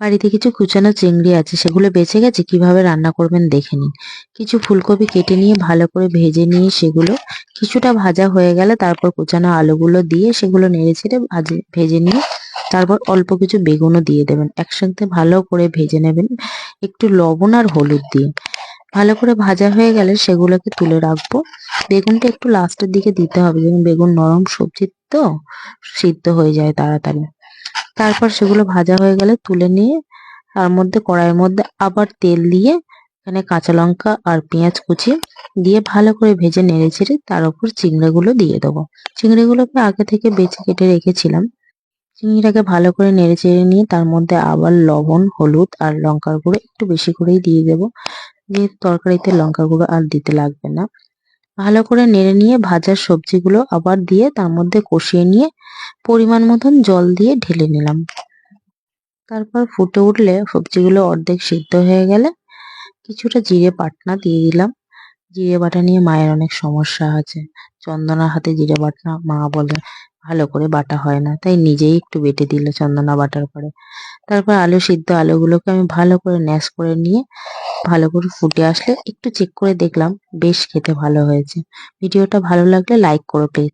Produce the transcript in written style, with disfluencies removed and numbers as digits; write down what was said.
বাড়িতে কিছু কুচানো চিংড়ি আছে, সেগুলো বেঁচে গেছে, কিভাবে রান্না করবেন দেখে নিন। কিছু ফুলকপি কেটে নিয়ে ভালো করে ভেজে নিয়ে সেগুলো কিছুটা ভাজা হয়ে গেলে তারপর কুচানো আলুগুলো দিয়ে সেগুলো নেড়েচেড়ে ভেজে নিয়ে তারপর অল্প কিছু বেগুনও দিয়ে দেবেন, একসাথে ভালো করে ভেজে নেবেন একটু লবণ আর হলুদ দিয়ে। ভালো করে ভাজা হয়ে গেলে সেগুলোকে তুলে রাখবো। বেগুনটা একটু লাস্টের দিকে দিতে হবে, যেমন বেগুন নরম সবজি তো সিদ্ধ হয়ে যায় তাড়াতাড়ি। তারপর সেগুলো ভাজা হয়ে গেলে তুলে নিয়ে তার মধ্যে কড়াইয়ের মধ্যে আবার তেল দিয়ে এখানে কাঁচা লঙ্কা আর পেঁয়াজ কুচি দিয়ে ভালো করে ভেজে নেড়েচেড়ে তার উপর চিংড়িগুলো দিয়ে দেবো। চিংড়িগুলোকে আগে থেকে বেছে কেটে রেখেছিলাম। চিংড়িটাকে ভালো করে নেড়েচেড়ে নিয়ে তার মধ্যে আবার লবণ, হলুদ আর লঙ্কার গুঁড়ো একটু বেশি করেই দিয়ে দেবো, যেহেতু তরকারিতে লঙ্কার গুঁড়ো আর দিতে লাগবে না। ভালো করে নেড়ে নিয়ে ভাজা সবজিগুলো আবার দিয়ে তার মধ্যে কষিয়ে নিয়ে পরিমাণ মতন জল দিয়ে ঢেলে নিলাম। তারপর ফুটে উঠলে সবজিগুলো অর্ধেক সিদ্ধ হয়ে গেলে কিছুটা জিরে বাটনা দিয়ে দিলাম। জিরে বাটা নিয়ে মায়ের অনেক সমস্যা আছে। চন্দনার হাতে জিরে বাটনা মা বলে ভালো করে বাটা হয় না, তাই নিজেই একটু বেটে দিল চন্দনা বাটার পরে। তারপর আলু সিদ্ধ আলুগুলোকে আমি ভালো করে ম্যাশ করে নিয়ে ভালো করে ফুটে আসলে একটু চেক করে দেখলাম, বেশ খেতে ভালো হয়েছে। ভিডিওটা ভালো লাগলে লাইক করো প্লিজ।